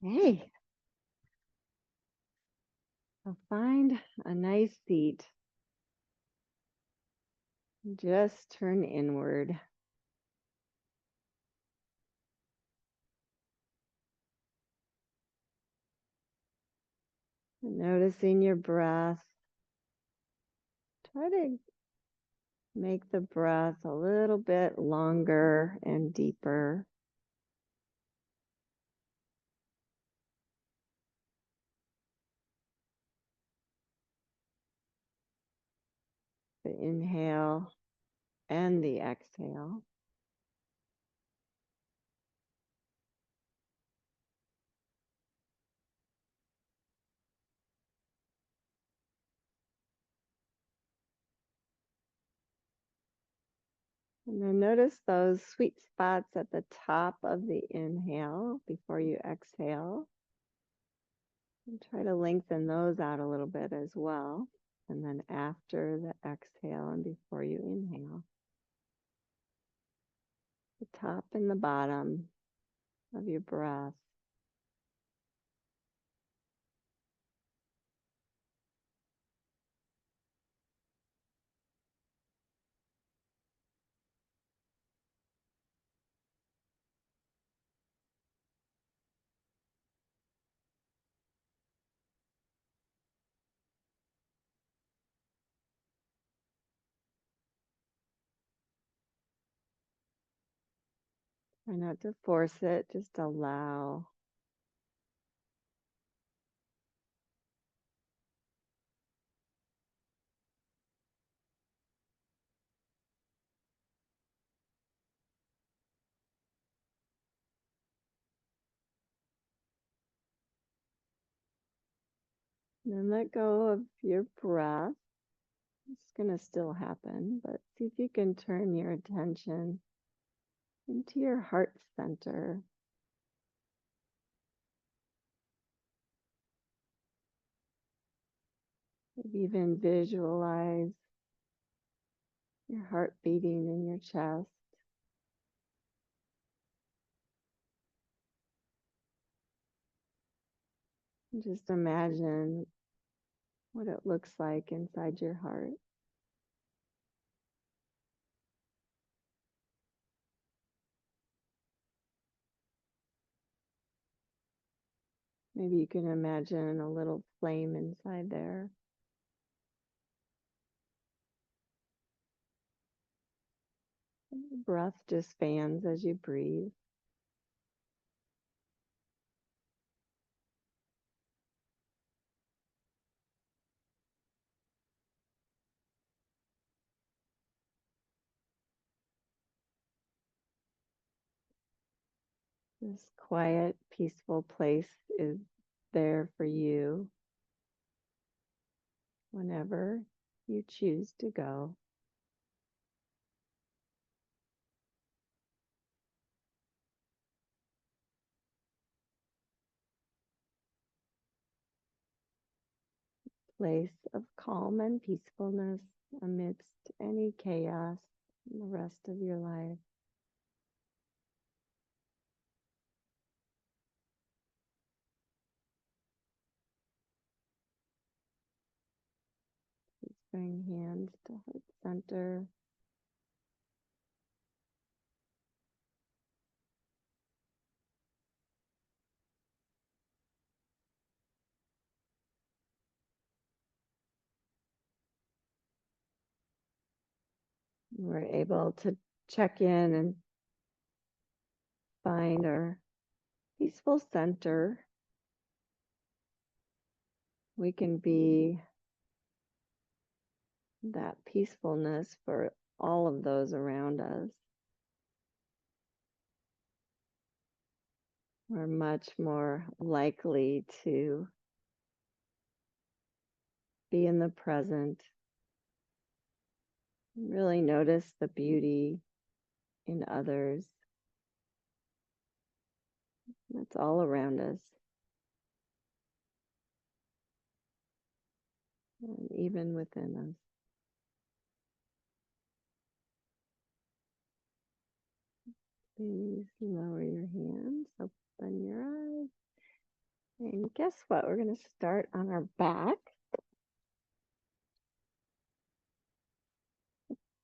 Hey, so find a nice seat. Just turn inward. Noticing your breath. Try to make the breath a little bit longer and deeper. The inhale and the exhale. And then notice those sweet spots at the top of the inhale before you exhale. And try to lengthen those out a little bit as well. And then after the exhale and before you inhale, the top and the bottom of your breath. Try not to force it, just allow. And then let go of your breath. It's going to still happen, but see if you can turn your attention into your heart center. Maybe even visualize your heart beating in your chest. And just imagine what it looks like inside your heart. Maybe you can imagine a little flame inside there. The breath just fans as you breathe. This quiet, peaceful place is there for you whenever you choose to go. Place of calm and peacefulness amidst any chaos in the rest of your life. Please bring hands to heart center. We're able to check in and find our peaceful center. We can be that peacefulness for all of those around us. We're much more likely to be in the present, really notice the beauty in others. That's all around us. And even within us. Please lower your hands, open your eyes, And guess what? We're going to start on our back.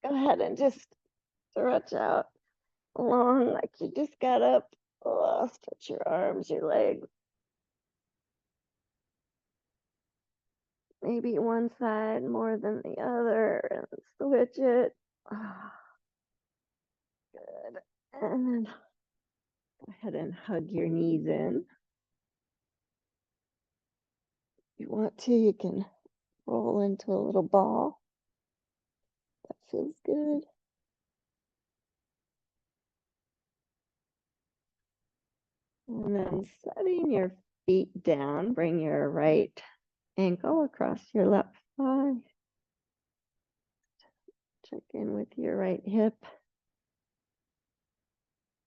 Go ahead and just stretch out long like you just got up. Oh, stretch your arms, your legs. Maybe one side more than the other and switch it. Oh, good. And then go ahead and hug your knees in. If you want to, you can roll into a little ball. That feels good. And then setting your feet down, bring your right ankle across your left thigh. Check in with your right hip.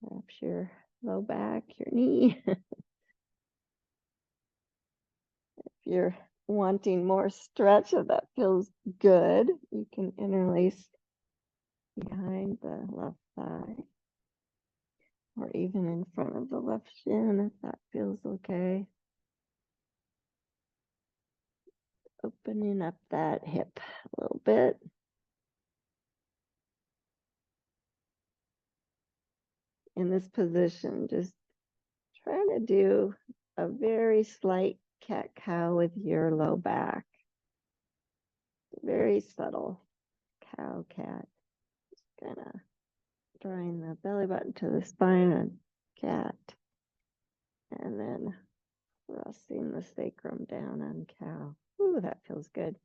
Perhaps your low back, your knee. If you're wanting more stretch, if that feels good, you can interlace behind the left thigh or even in front of the left shin if that feels okay. Opening up that hip a little bit. In this position, just try to do a very slight cat-cow with your low back. Very subtle cow-cat. Just kind of drawing the belly button to the spine and cat. And then pressing the sacrum down on cow. Ooh, that feels good.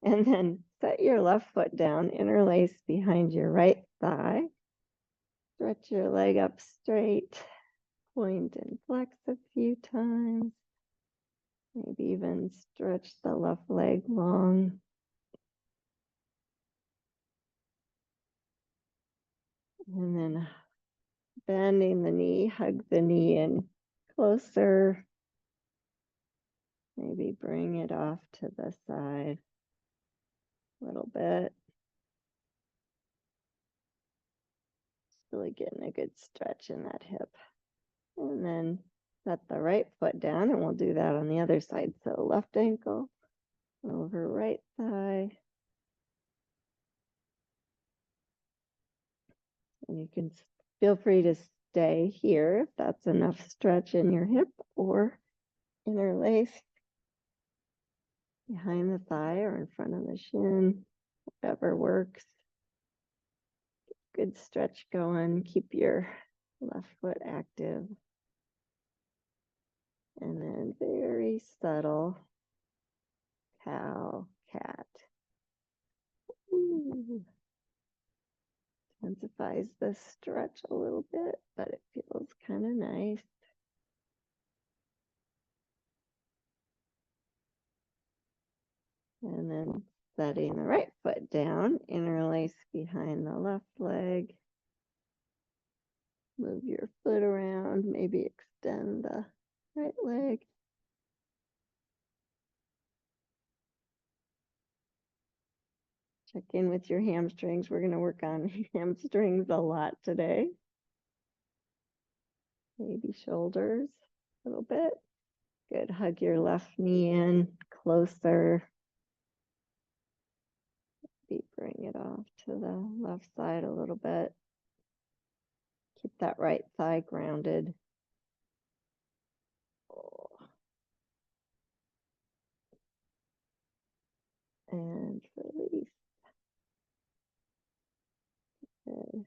And then set your left foot down, interlace behind your right thigh. Stretch your leg up straight. Point and flex a few times. Maybe even stretch the left leg long. And then bending the knee, hug the knee in closer. Maybe bring it off to the side a little bit. Really getting a good stretch in that hip. And then set the right foot down, and we'll do that on the other side. So left ankle over right thigh. And you can feel free to stay here if that's enough stretch in your hip, or interlace behind the thigh or in front of the shin, whatever works. Good stretch going. Keep your left foot active. And then very subtle cow, cat. Ooh. Intensifies the stretch a little bit, but it feels kind of nice. And then setting the right foot down, interlace behind the left leg. Move your foot around, maybe extend the right leg. Check in with your hamstrings. We're going to work on hamstrings a lot today. Maybe shoulders a little bit. Good. Hug your left knee in closer. Maybe bring it off to the left side a little bit. Keep that right thigh grounded. And release. Good.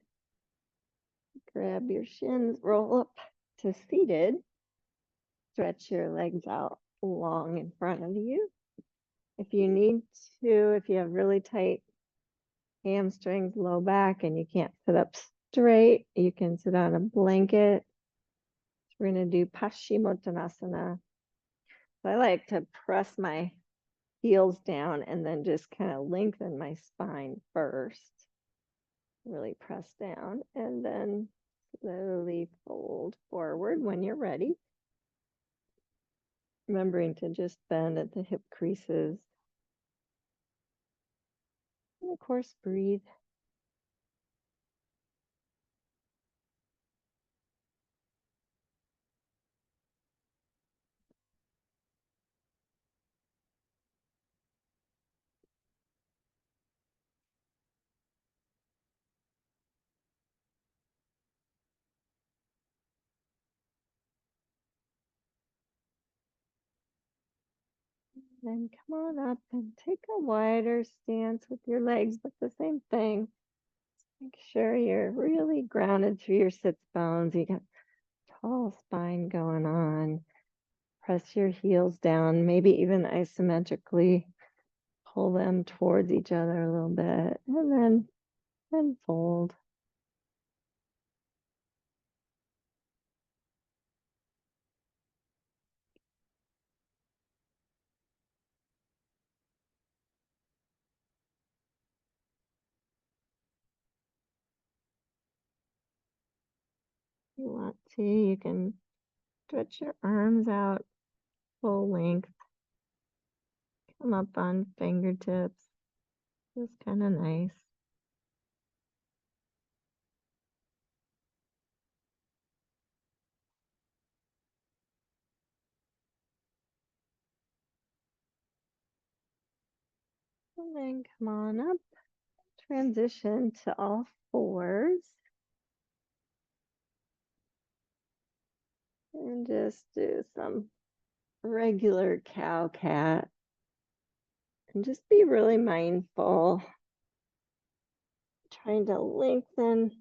Grab your shins, roll up to seated. Stretch your legs out long in front of you. If you need to, if you have really tight hamstrings, low back, and you can't sit up straight, you can sit on a blanket. We're going to do Paschimottanasana. So I like to press my heels down and then just kind of lengthen my spine first. Really press down and then slowly fold forward when you're ready. Remembering to just bend at the hip creases. And of course, breathe. Then come on up and take a wider stance with your legs, but the same thing. Make sure you're really grounded through your sits bones. You got tall spine going on. Press your heels down, maybe even isometrically pull them towards each other a little bit, and then fold. If you want to, you can stretch your arms out full length. Come up on fingertips. Feels kind of nice. And then come on up. Transition to all fours. And just do some regular cow cat. And just be really mindful. Trying to lengthen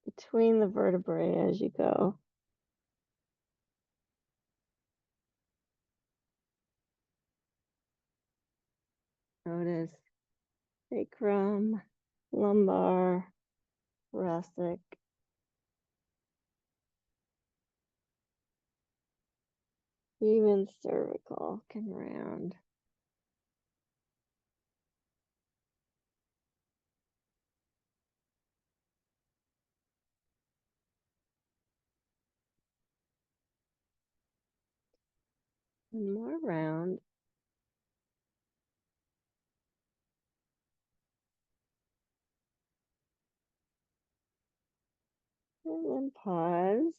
between the vertebrae as you go. Notice sacrum, lumbar, thoracic. Even cervical can round. And more round. And then pause.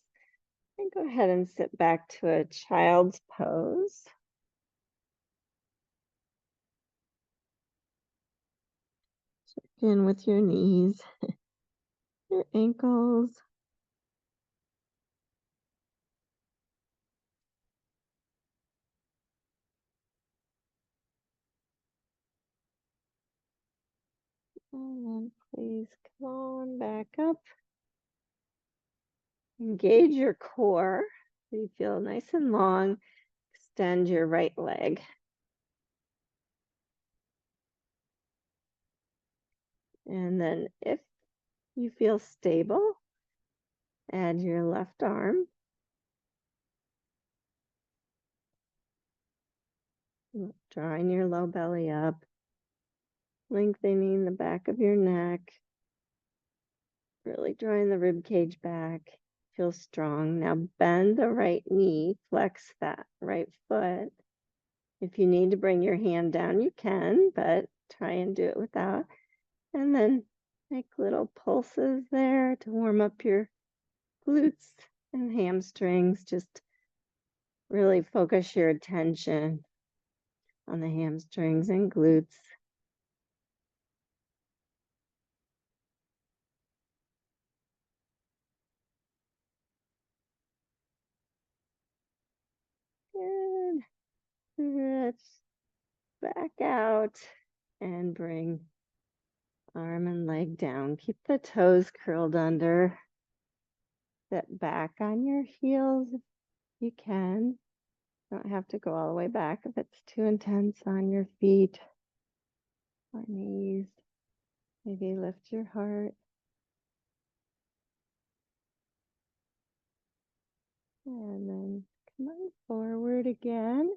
And go ahead and sit back to a child's pose. Check in with your knees, your ankles. And then please come on back up. Engage your core. So you feel nice and long. Extend your right leg. And then if you feel stable, add your left arm. Drawing your low belly up. Lengthening the back of your neck. Really drawing the rib cage back. Feel strong. Now bend the right knee, flex that right foot. If you need to bring your hand down, you can, but try and do it without. And then make little pulses there to warm up your glutes and hamstrings. Just really focus your attention on the hamstrings and glutes. Good. Stretch back out and bring arm and leg down. Keep the toes curled under. Sit back on your heels if you can. Don't have to go all the way back if it's too intense on your feet or knees. Maybe lift your heart. And then come on forward again.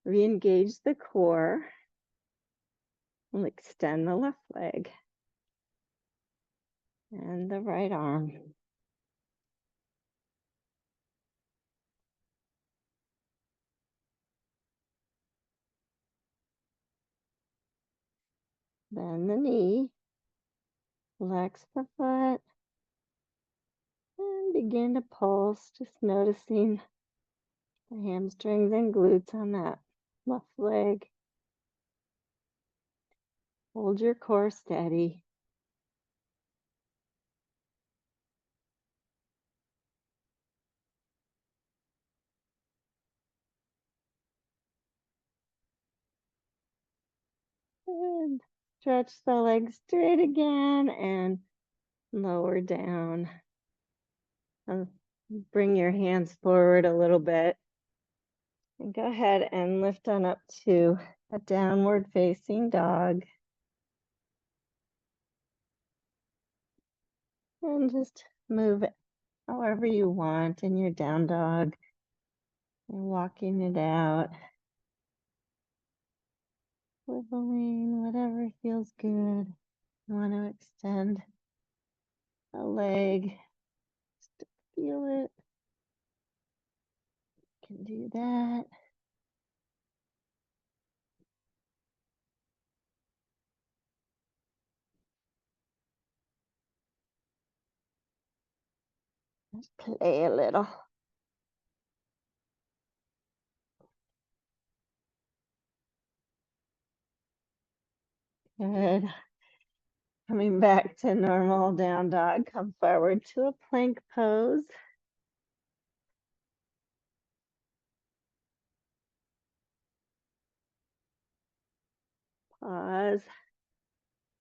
Re-engage the core. We'll extend the left leg and the right arm. Bend the knee. Flex the foot. And begin to pulse, just noticing the hamstrings and glutes on that left leg. Hold your core steady. And stretch the legs straight again and lower down. And bring your hands forward a little bit. And go ahead and lift on up to a downward facing dog. And just move it however you want in your down dog. And walking it out. Wiggling, whatever feels good. You want to extend a leg. Just feel it. You can do that. Just play a little. Good. Coming back to normal down dog. Come forward to a plank pose. Pause.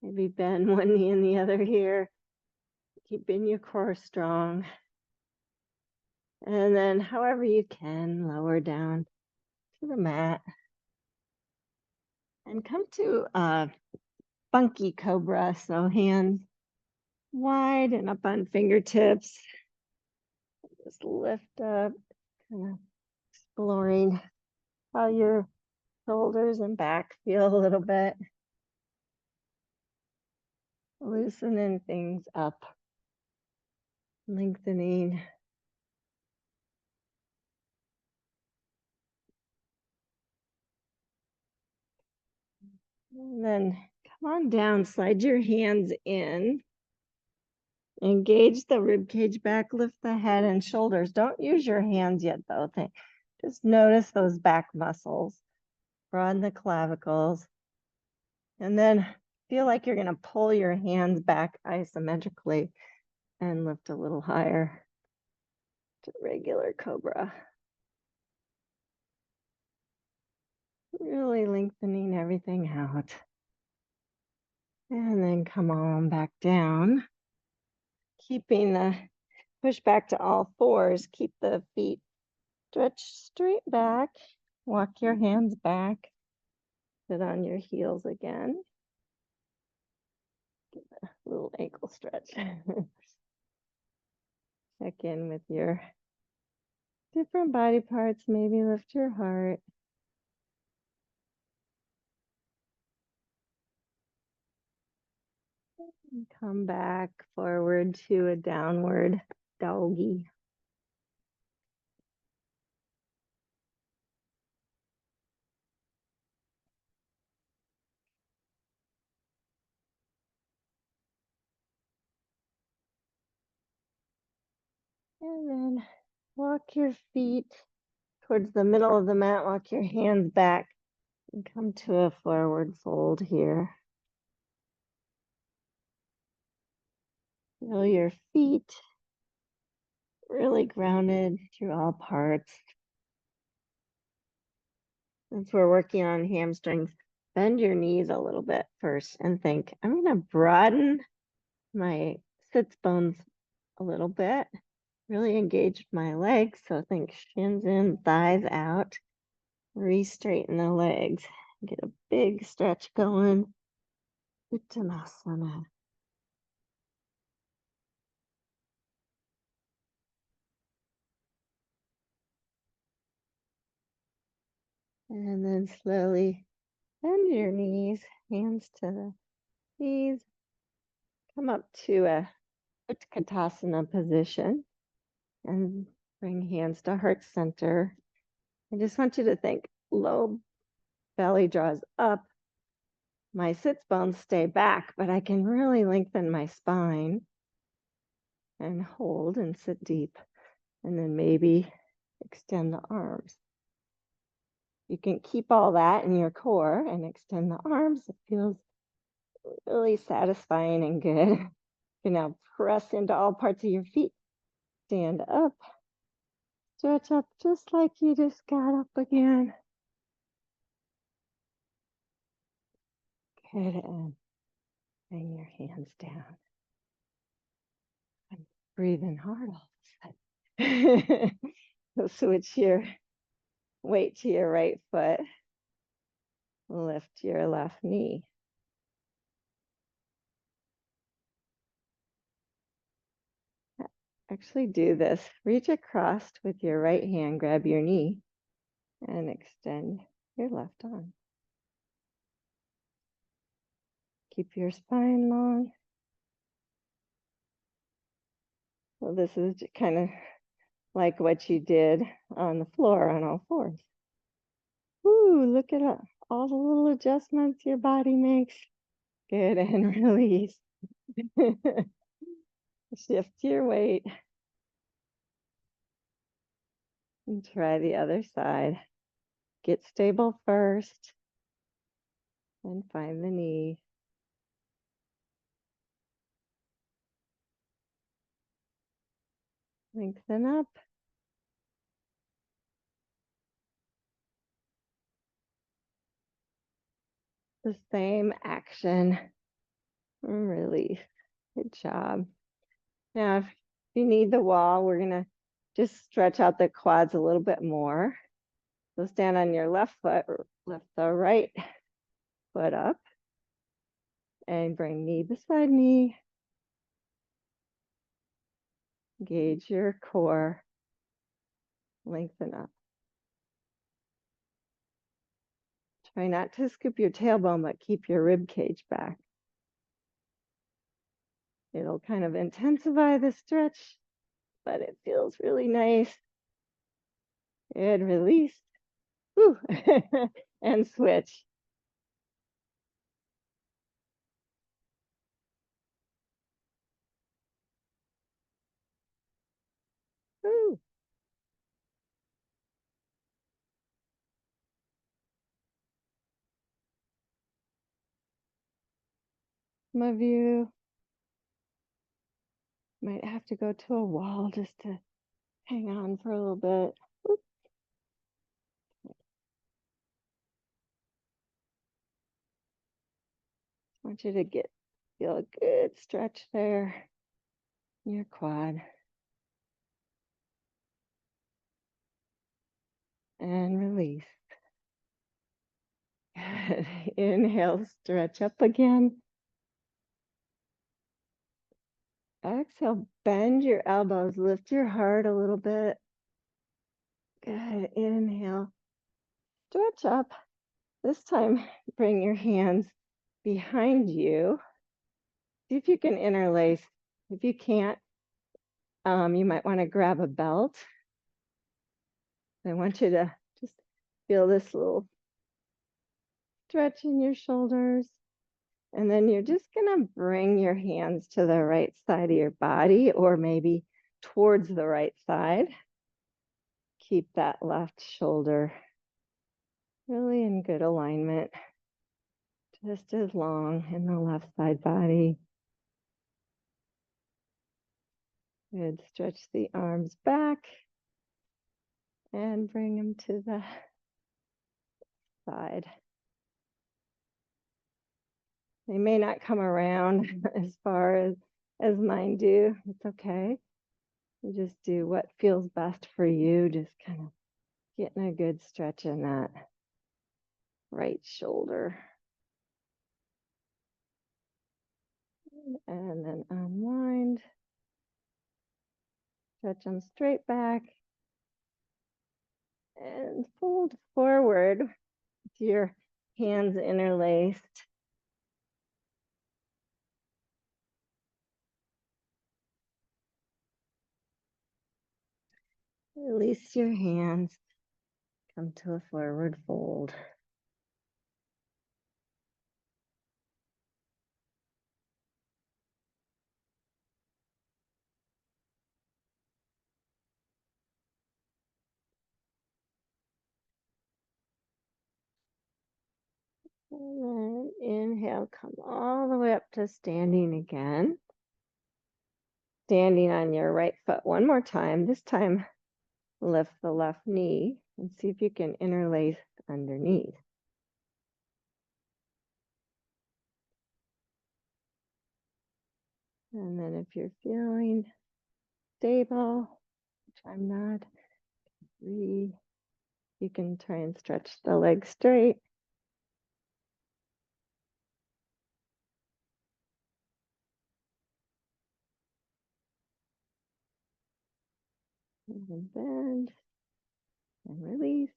Maybe bend one knee and the other here. Keeping your core strong. And then however you can, lower down to the mat. And come to a funky cobra. So hands wide and up on fingertips. Just lift up, kind of exploring how your shoulders and back feel a little bit. Loosening things up, lengthening. And then come on down, slide your hands in. Engage the rib cage back, lift the head and shoulders. Don't use your hands yet though. Just notice those back muscles. Broaden the clavicles. And then feel like you're gonna pull your hands back isometrically and lift a little higher to regular cobra. Really lengthening everything out. And then come on back down. Keeping the push back to all fours. Keep the feet stretched straight back. Walk your hands back. Sit on your heels again. Give a little ankle stretch. Check in with your different body parts. Maybe lift your heart. And come back forward to a downward doggy. And then walk your feet towards the middle of the mat. Walk your hands back and come to a forward fold here. Feel your feet really grounded through all parts. Since we're working on hamstrings, bend your knees a little bit first and think, I'm going to broaden my sits bones a little bit. Really engage my legs. So think shins in, thighs out. Re-straighten the legs. Get a big stretch going. Uttanasana. And then slowly bend your knees, hands to the knees. Come up to a Utkatasana position and bring hands to heart center. I just want you to think low belly draws up. My sits bones stay back, but I can really lengthen my spine and hold and sit deep. And then maybe extend the arms. You can keep all that in your core and extend the arms. It feels really satisfying and good. You can now press into all parts of your feet. Stand up. Stretch up just like you just got up again. Good, and bring your hands down. I'm breathing hard all of a sudden. So switch your weight to your right foot. Lift your left knee. Actually do this. Reach across with your right hand, grab your knee, and extend your left arm. Keep your spine long. So this is kind of like what you did on the floor on all fours. Ooh, look at all the little adjustments your body makes. Good, and release. Shift your weight. And try the other side. Get stable first. And find the knee. Lengthen up. The same action. Release. Good job. Now, if you need the wall, we're going to just stretch out the quads a little bit more. So stand on your left foot, lift the right foot up, and bring knee beside knee. Engage your core. Lengthen up. Try not to scoop your tailbone, but keep your rib cage back. It'll kind of intensify the stretch, but it feels really nice. And release. Woo. And switch. Woo. Some of you might have to go to a wall just to hang on for a little bit. Oops. I want you to feel a good stretch there in your quad. And release. Good. Inhale, stretch up again. Exhale, bend your elbows, lift your heart a little bit. Good. Inhale, stretch up. This time, bring your hands behind you. See if you can interlace. If you can't, you might want to grab a belt. I want you to just feel this little stretch in your shoulders. And then you're just going to bring your hands to the right side of your body, or maybe towards the right side. Keep that left shoulder really in good alignment, just as long in the left side body. Good. Stretch the arms back and bring them to the side. They may not come around as far as mine do. It's okay. You just do what feels best for you. Just kind of getting a good stretch in that right shoulder. And then unwind. Stretch them straight back. And fold forward with your hands interlaced. Release your hands. Come to a forward fold. And then inhale, come all the way up to standing again. Standing on your right foot one more time. This time, lift the left knee and see if you can interlace underneath. And then if you're feeling stable, which I'm not, you can try and stretch the legs straight. And then bend and release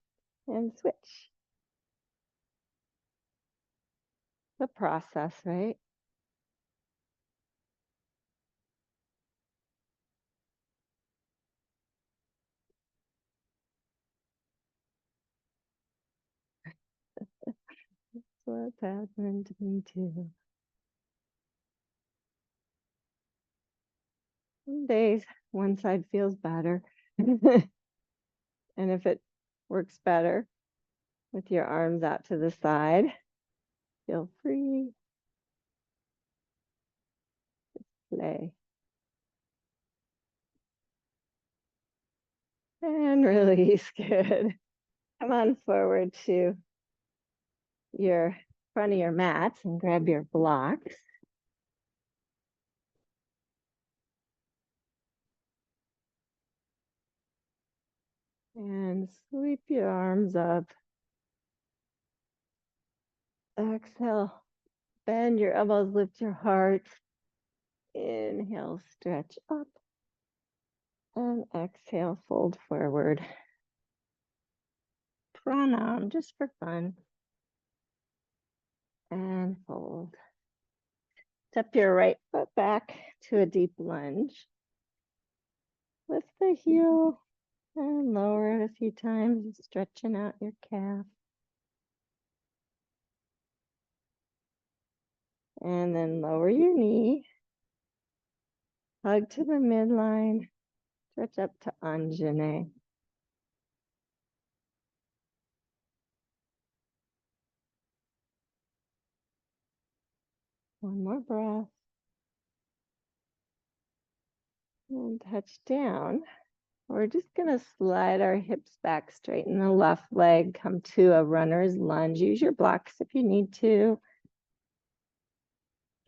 and switch. The process, right? That's what's happened to me too. Some days one side feels better. And if it works better with your arms out to the side, feel free to play. And release. Good. Come on forward to your front of your mats and grab your blocks. And sweep your arms up. Exhale, bend your elbows, lift your heart. Inhale, stretch up. And exhale, fold forward. Pranam, just for fun. And fold. Step your right foot back to a deep lunge. Lift the heel and lower it a few times, stretching out your calf. And then lower your knee. Hug to the midline. Stretch up to Anjane. One more breath. And touch down. We're just going to slide our hips back, straighten the left leg, come to a runner's lunge. Use your blocks if you need to.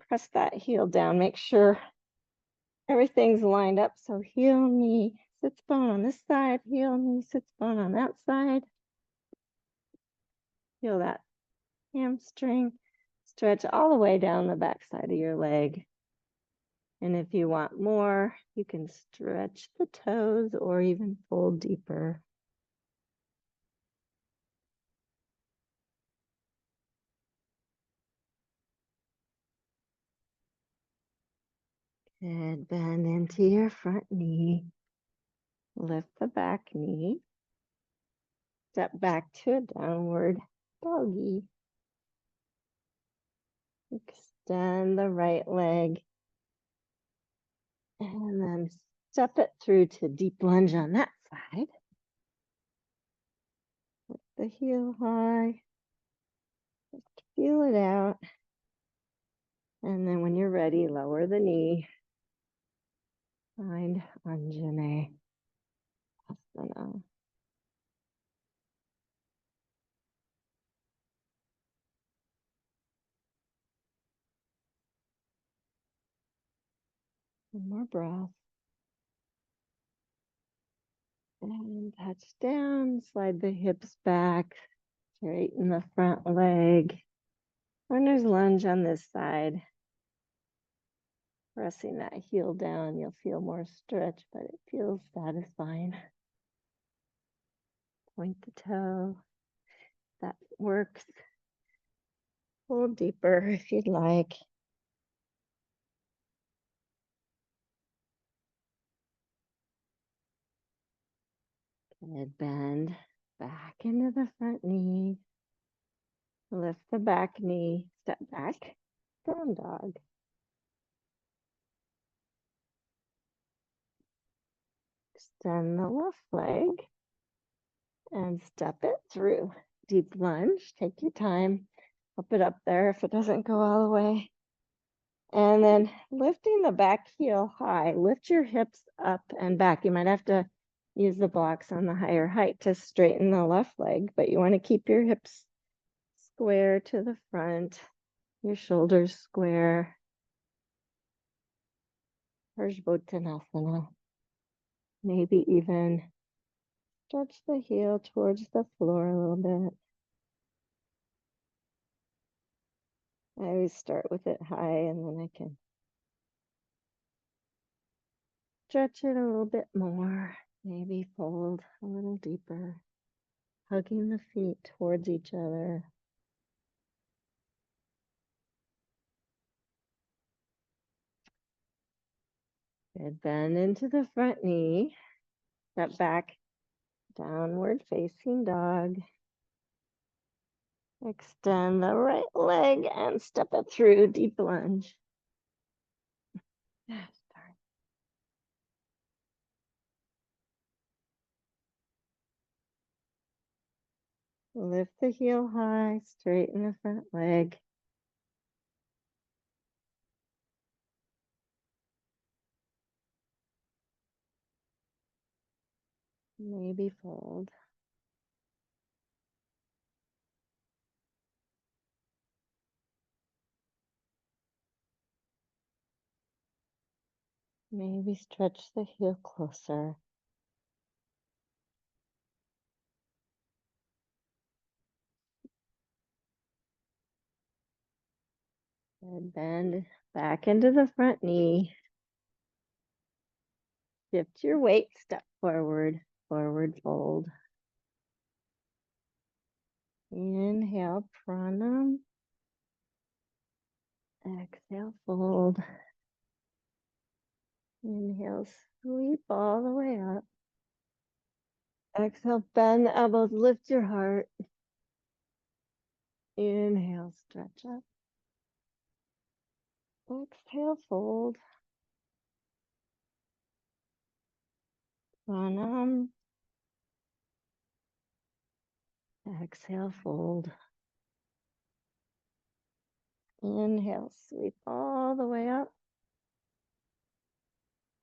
Press that heel down. Make sure everything's lined up. So heel, knee, sits bone on this side, heel, knee, sits bone on that side. Feel that hamstring. Stretch all the way down the back side of your leg. And if you want more, you can stretch the toes or even fold deeper. Good. Bend into your front knee. Lift the back knee. Step back to a downward doggy. Extend the right leg. And then step it through to deep lunge on that side. Lift the heel high. Just feel it out. And then when you're ready, lower the knee. Find Anjane Asana. One more breath. And touch down, slide the hips back, straighten the front leg. Runner's lunge on this side. Pressing that heel down, you'll feel more stretch, but it feels satisfying. Point the toe. That works. Pull deeper if you'd like. Good. Bend back into the front knee. Lift the back knee. Step back. Down dog. Extend the left leg and step it through. Deep lunge. Take your time. Up it up there if it doesn't go all the way. And then lifting the back heel high. Lift your hips up and back. You might have to use the blocks on the higher height to straighten the left leg, but you want to keep your hips square to the front, your shoulders square. Parsvottanasana. Maybe even stretch the heel towards the floor a little bit. I always start with it high and then I can stretch it a little bit more. Maybe fold a little deeper, hugging the feet towards each other. Good. Bend into the front knee. Step back, downward facing dog. Extend the right leg and step it through, deep lunge. Lift the heel high, straighten the front leg. Maybe fold. Maybe stretch the heel closer. And bend back into the front knee. Shift your weight, step forward, forward fold. Inhale, pranam. Exhale, fold. Inhale, sweep all the way up. Exhale, bend the elbows, lift your heart. Inhale, stretch up. Exhale, fold. Pranam. Exhale, fold. Inhale, sweep all the way up.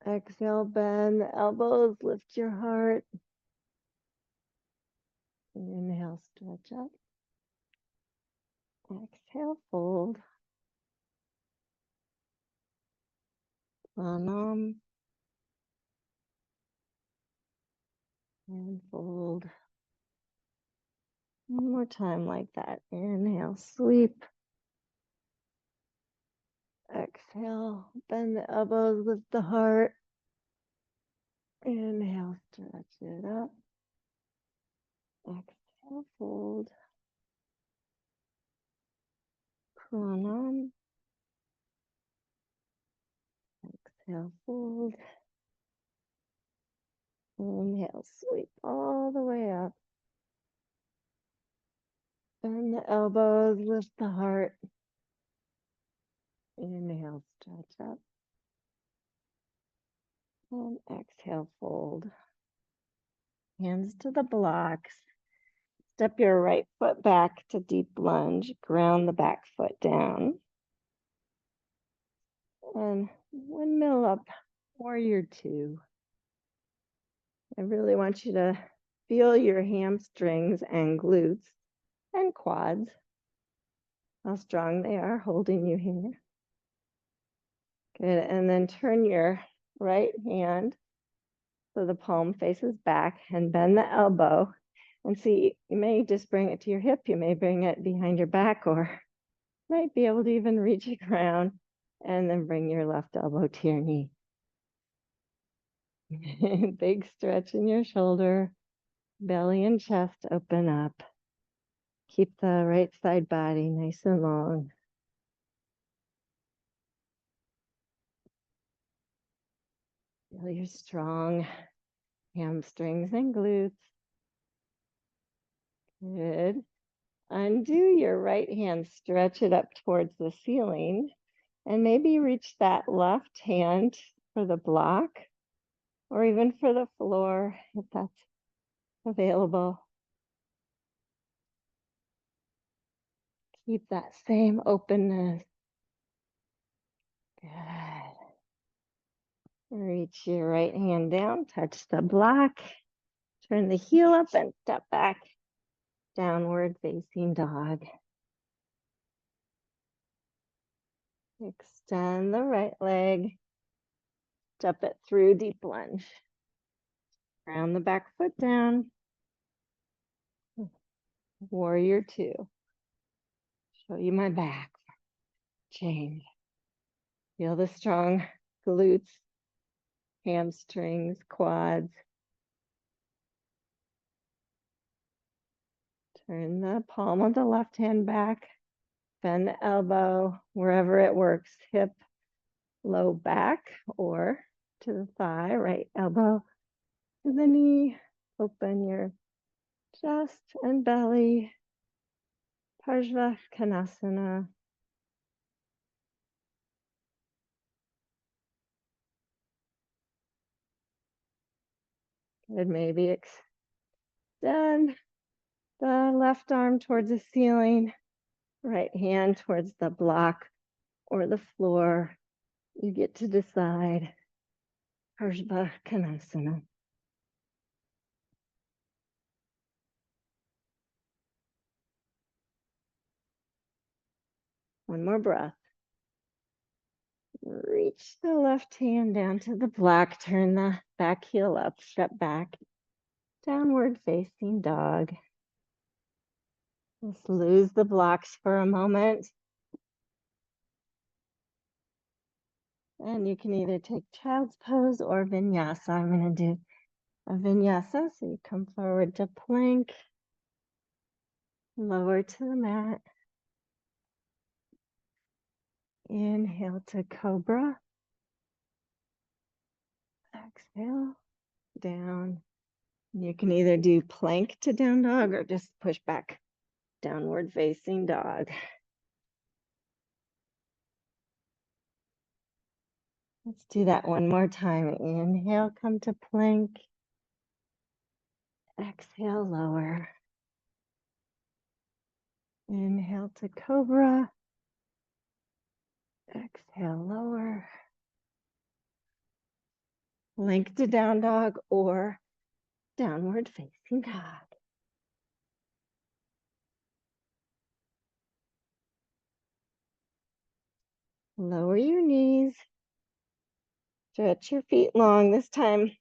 Exhale, bend the elbows, lift your heart. Inhale, stretch up. Exhale, fold. Pranam. And fold. One more time like that. Inhale, sweep. Exhale, bend the elbows, lift the heart. Inhale, stretch it up. Exhale, fold. Pranam. Exhale, fold. Inhale, sweep all the way up. Bend the elbows, lift the heart. Inhale, stretch up. And exhale, fold. Hands to the blocks. Step your right foot back to deep lunge. Ground the back foot down. And windmill up, warrior two. I really want you to feel your hamstrings and glutes and quads, how strong they are holding you here. Good, and then turn your right hand so the palm faces back and bend the elbow. And see, you may just bring it to your hip, you may bring it behind your back, or might be able to even reach the ground, and then bring your left elbow to your knee. Big stretch in your shoulder, belly and chest open up. Keep the right side body nice and long. Feel your strong hamstrings and glutes. Good. Undo your right hand, stretch it up towards the ceiling, and maybe reach that left hand for the block, or even for the floor if that's available. Keep that same openness. Good. Reach your right hand down, touch the block, turn the heel up and step back, downward facing dog. Extend the right leg, Step it through, deep lunge. Ground the back foot down. Warrior two. Show you my back. Change. Feel the strong glutes, hamstrings, quads. Turn the palm of the left hand back. Bend the elbow wherever it works. Hip, low back, or to the thigh. Right elbow to the knee. Open your chest and belly. Urdhva Konasana. Good. Maybe extend the left arm towards the ceiling, right hand towards the block or the floor. You get to decide. Urdhva Konasana. One more breath. Reach the left hand down to the block. Turn the back heel up. Step back. Downward facing dog. Just lose the blocks for a moment. And you can either take child's pose or vinyasa. I'm going to do a vinyasa. So you come forward to plank, lower to the mat. Inhale to cobra. Exhale, down. You can either do plank to down dog or just push back, downward facing dog. Let's do that one more time. Inhale, come to plank. Exhale, lower. Inhale to cobra. Exhale, lower. Plank to down dog or downward facing dog. Lower your knees. Stretch your feet long. This time,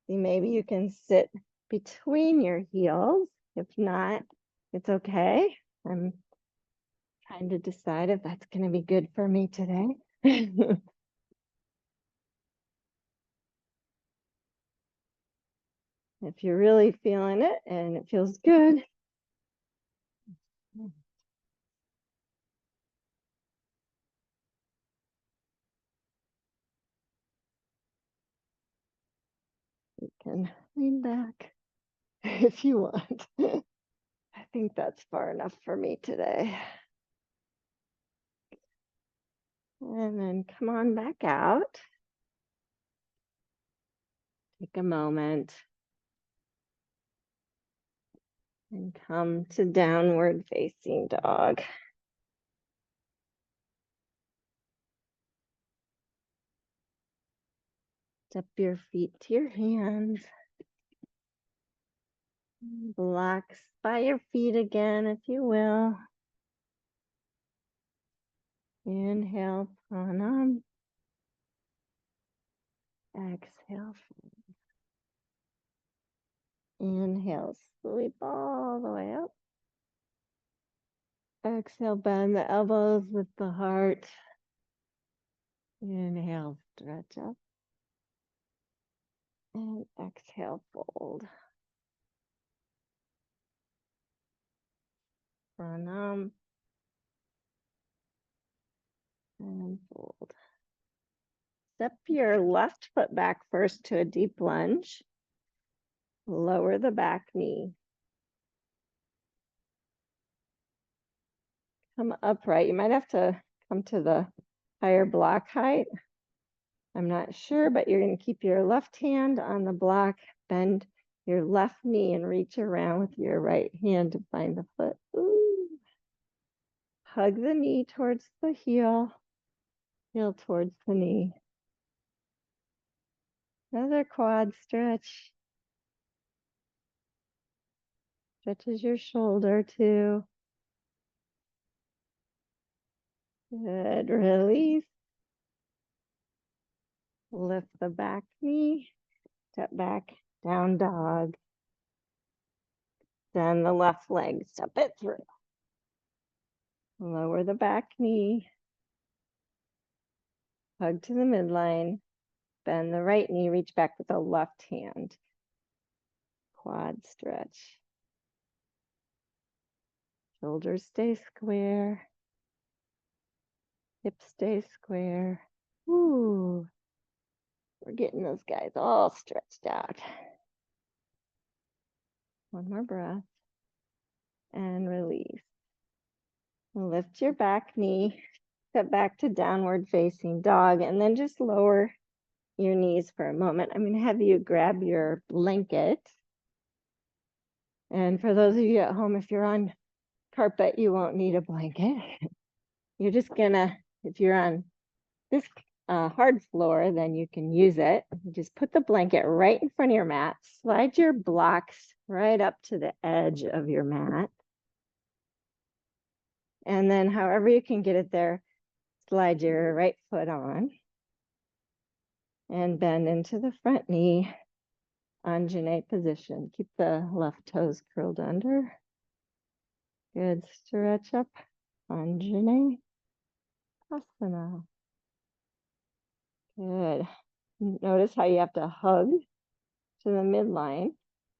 see, maybe you can sit between your heels. If not, it's okay. I'm trying to decide if that's going to be good for me today. If you're really feeling it and it feels good, you can lean back if you want. I think that's far enough for me today. And then come on back out. Take a moment and come to downward facing dog. Step your feet to your hands. Blocks by your feet again, if you will. Inhale, pranam. Exhale. Inhale, sweep all the way up. Exhale, bend the elbows with the heart. Inhale, stretch up. And exhale, fold. Pranam. And fold. Step your left foot back first to a deep lunge. Lower the back knee. Come upright. You might have to come to the higher block height. I'm not sure, but you're going to keep your left hand on the block, bend your left knee and reach around with your right hand to find the foot. Ooh. Hug the knee towards the heel, heel towards the knee. Another quad stretch. Stretches your shoulder too. Good. Release. Lift the back knee, step back, down dog. Then the left leg, step it through. Lower the back knee, hug to the midline, bend the right knee, reach back with the left hand. Quad stretch. Shoulders stay square. Hips stay square. Ooh, we're getting those guys all stretched out. One more breath. And release. Lift your back knee, step back to downward facing dog, and then just lower your knees for a moment. I'm going to have you grab your blanket. And for those of you at home, if you're on carpet, you won't need a blanket. You're just gonna, if you're on this hard floor, then you can use it. You just put the blanket right in front of your mat. Slide your blocks right up to the edge of your mat. And then however you can get it there, slide your right foot on. And bend into the front knee, Anjane position. Keep the left toes curled under. Good, stretch up, Anjane asana. Good. Notice how you have to hug to the midline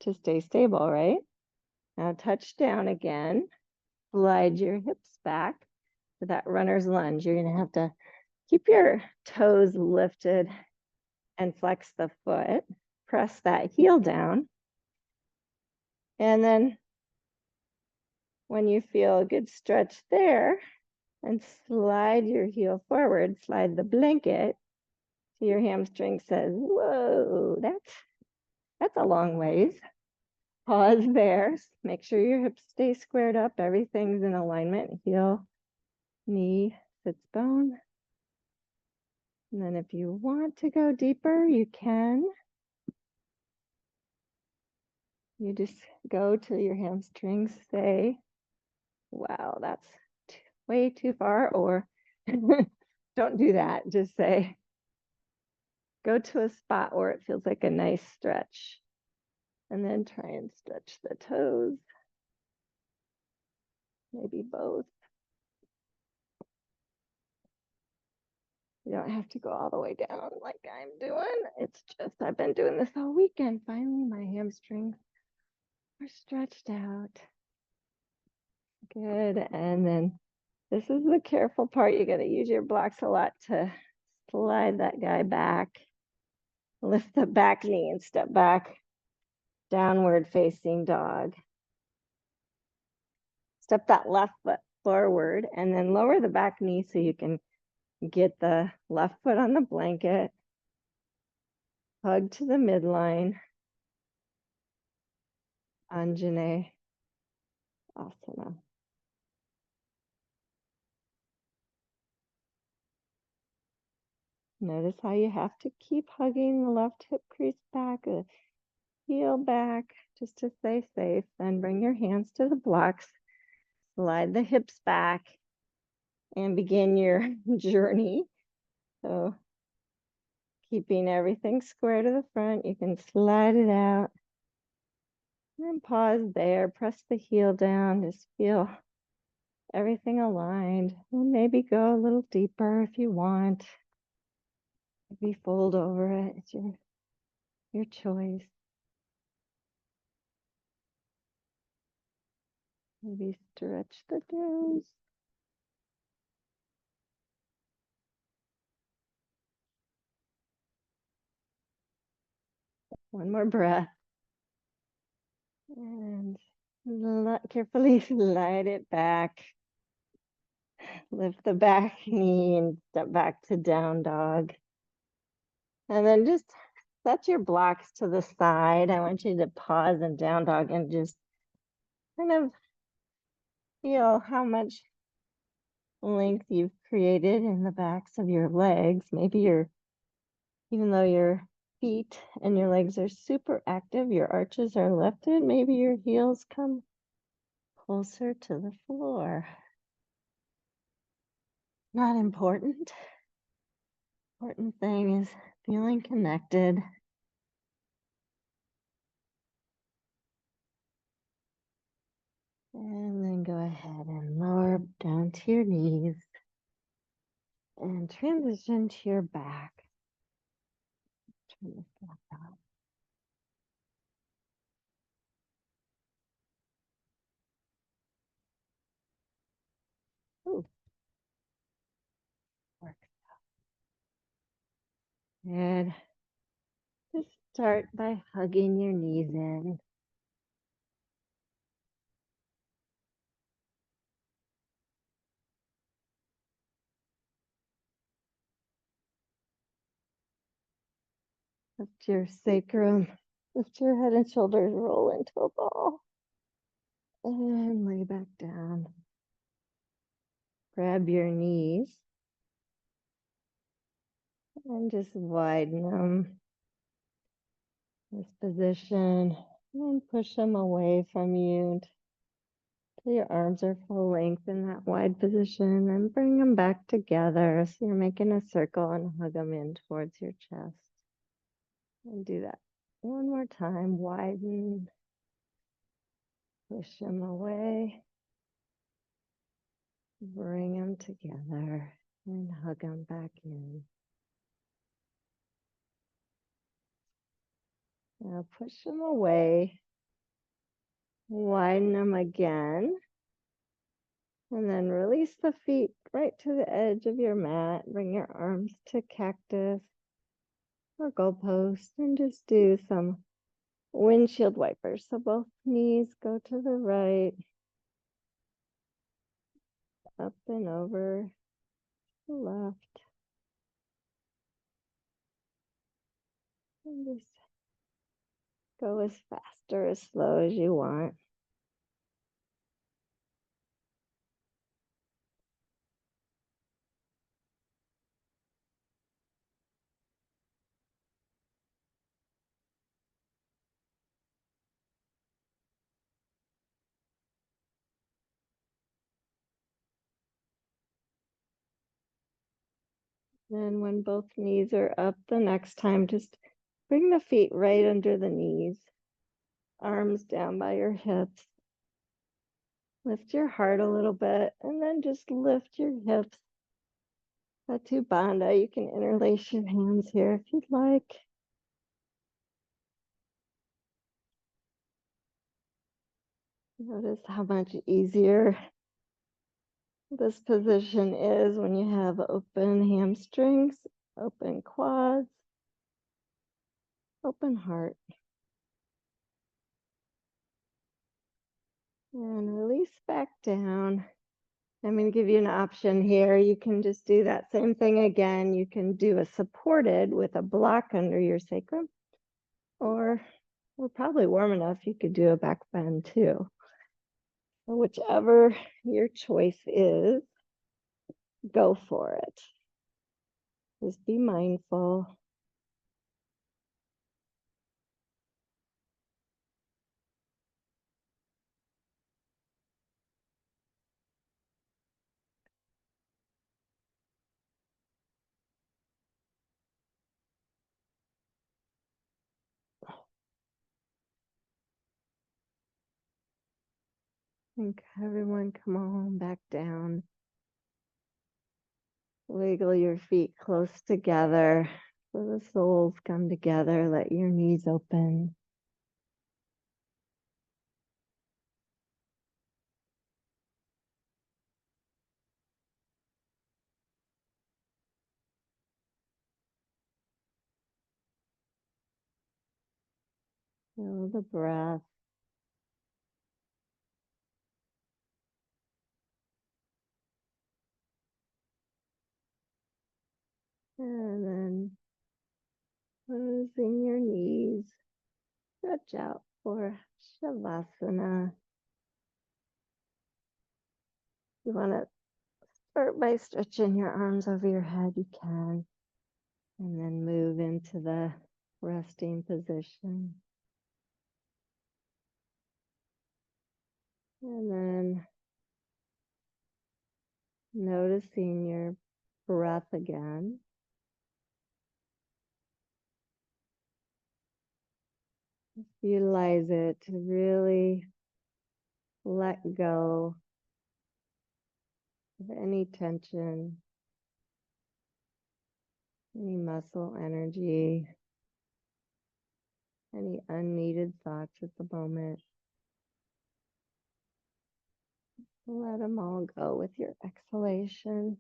to stay stable, right? Now touch down again. Slide your hips back to that runner's lunge. You're going to have to keep your toes lifted and flex the foot. Press that heel down. And then when you feel a good stretch there, and slide your heel forward, slide the blanket so your hamstring says, whoa, that's a long ways. Pause there. Make sure your hips stay squared up. Everything's in alignment. Heel, knee, sits bone. And then if you want to go deeper, you can. You just go till your hamstrings say, wow, that's way too far, or don't do that. Just say, go to a spot where it feels like a nice stretch. And then try and stretch the toes. Maybe both. You don't have to go all the way down like I'm doing. It's just, I've been doing this all weekend. Finally, my hamstrings are stretched out. Good. And then this is the careful part. You got to use your blocks a lot to slide that guy back. Lift the back knee and step back. Downward facing dog. Step that left foot forward and then lower the back knee so you can get the left foot on the blanket. Hug to the midline. Anjane asana. Notice how you have to keep hugging the left hip crease back, the heel back, just to stay safe. Then bring your hands to the blocks, slide the hips back, and begin your journey. So keeping everything square to the front, you can slide it out. And pause there, press the heel down, just feel everything aligned. And maybe go a little deeper if you want. Maybe fold over it. It's your choice. Maybe stretch the toes. One more breath. And carefully slide it back. Lift the back knee and step back to down dog. And then just set your blocks to the side. I want you to pause in down dog and just kind of feel how much length you've created in the backs of your legs. Maybe even though your feet and your legs are super active, your arches are lifted, maybe your heels come closer to the floor. Not important. Important thing is feeling connected. And then go ahead and lower down to your knees and transition to your back. Turn this back on. Ooh, works. Good. Just start by hugging your knees in. Lift your sacrum. Lift your head and shoulders, roll into a ball. And lay back down. Grab your knees and just widen them. This position. And push them away from you till your arms are full length in that wide position, and bring them back together. So you're making a circle and hug them in towards your chest. And do that one more time. Widen. Push them away. Bring them together and hug them back in. Now push them away. Widen them again. And then release the feet right to the edge of your mat. Bring your arms to cactus or goalpost and just do some windshield wipers. So both knees go to the right, up and over the left. And just go as fast or as slow as you want. Then when both knees are up, the next time, just bring the feet right under the knees, arms down by your hips. Lift your heart a little bit, and then just lift your hips. Satu Bandha. You can interlace your hands here if you'd like. Notice how much easier this position is when you have open hamstrings, open quads, open heart. And release back down. I'm going to give you an option here. You can just do that same thing again. You can do a supported with a block under your sacrum, or we're probably warm enough, you could do a back bend too. So whichever your choice is, go for it. Just be mindful. And everyone come on back down. Wiggle your feet close together so the soles come together. Let your knees open. Feel the breath. And then closing your knees. Stretch out for Shavasana. You want to start by stretching your arms over your head, you can. And then move into the resting position. And then noticing your breath again. Utilize it to really let go of any tension, any muscle energy, any unneeded thoughts at the moment. Let them all go with your exhalation.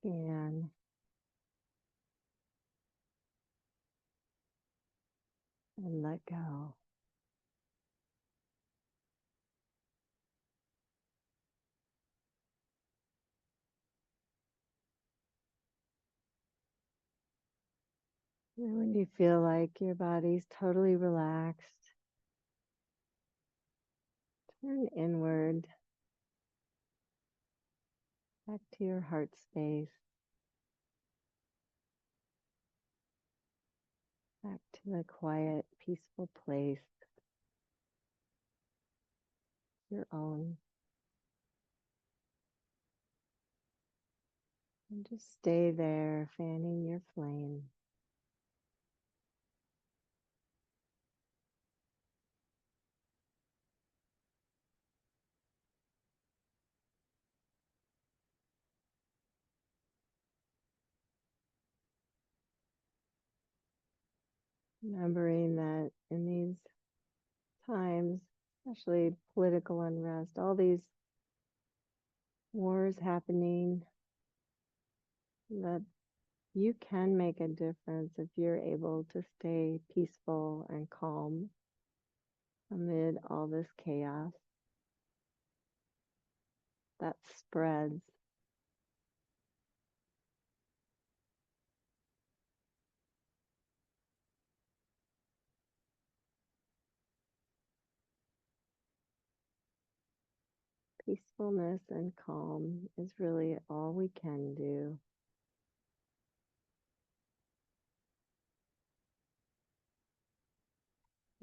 And let go. And when you feel like your body's totally relaxed, turn inward, back to your heart space, back to the quiet, peaceful place, your own. And just stay there, fanning your flame. Remembering that in these times, especially political unrest, all these wars happening, that you can make a difference if you're able to stay peaceful and calm amid all this chaos that spreads. Peacefulness and calm is really all we can do.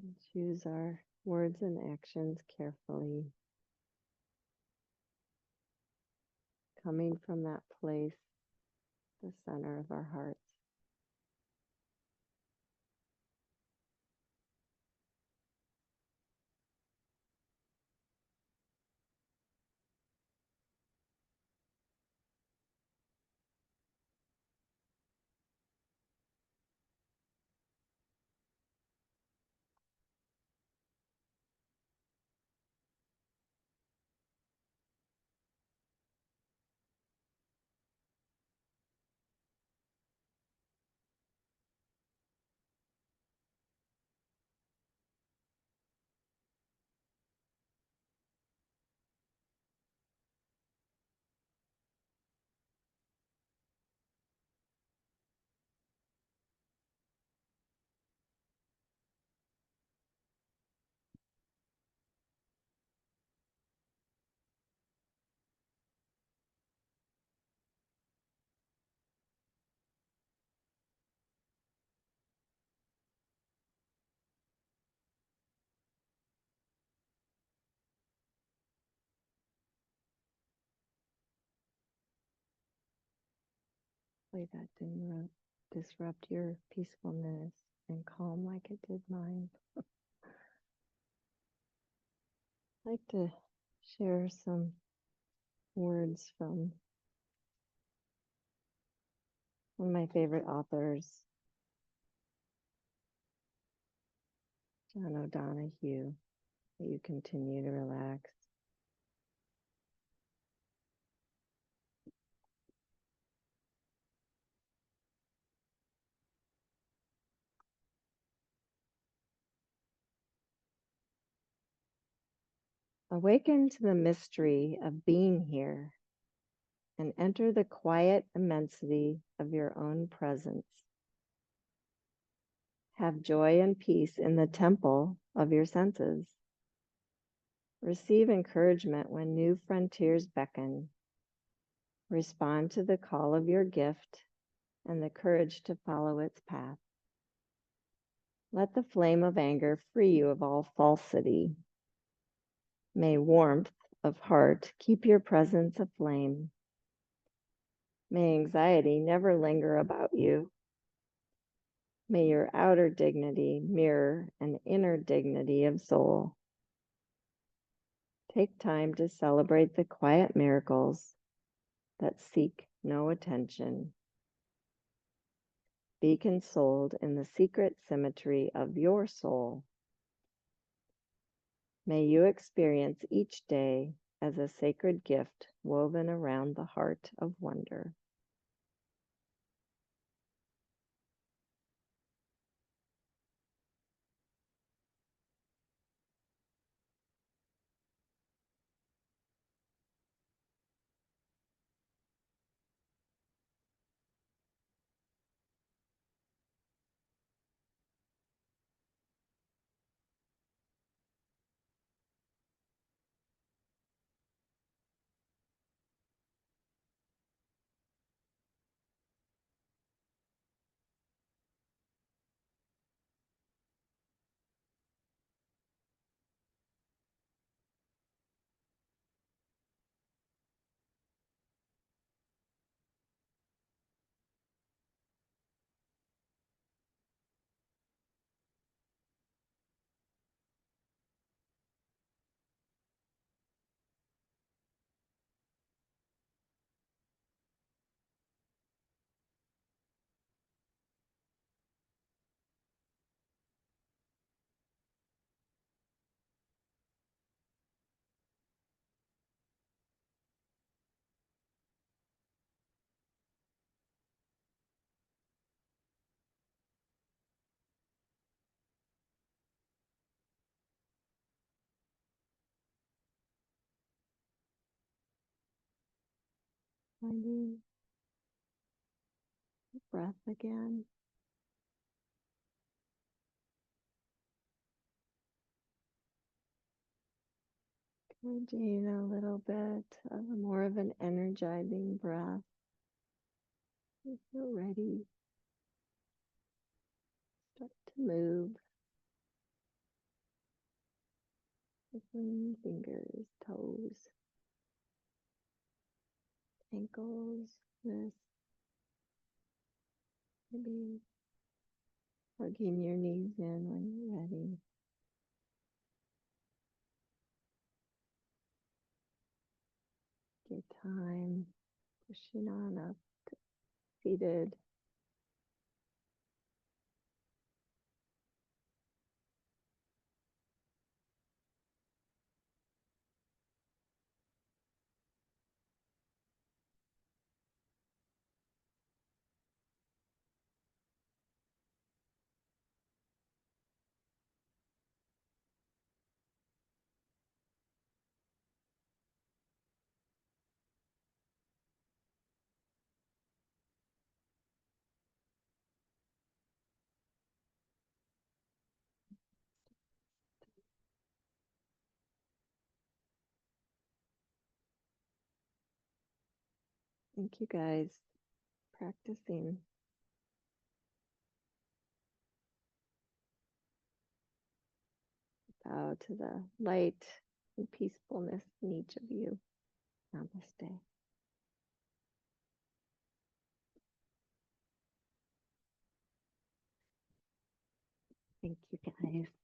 And choose our words and actions carefully, coming from that place, the center of our hearts. Hopefully that didn't disrupt your peacefulness and calm like it did mine. I'd like to share some words from one of my favorite authors, John O'Donohue. That you continue to relax. Awaken to the mystery of being here and enter the quiet immensity of your own presence. Have joy and peace in the temple of your senses. Receive encouragement when new frontiers beckon. Respond to the call of your gift and the courage to follow its path. Let the flame of anger free you of all falsity. May warmth of heart keep your presence aflame. May anxiety never linger about you. May your outer dignity mirror an inner dignity of soul. Take time to celebrate the quiet miracles that seek no attention. Be consoled in the secret symmetry of your soul. May you experience each day as a sacred gift woven around the heart of wonder. Finding the breath again. Encouraging a little bit of more of an energizing breath. You feel ready. Start to move. Shuffling fingers, toes, ankles, wrists. Maybe plugging your knees in when you're ready. Your time, pushing on up to seated. Thank you guys practicing. Bow to the light and peacefulness in each of you. Namaste. Thank you guys.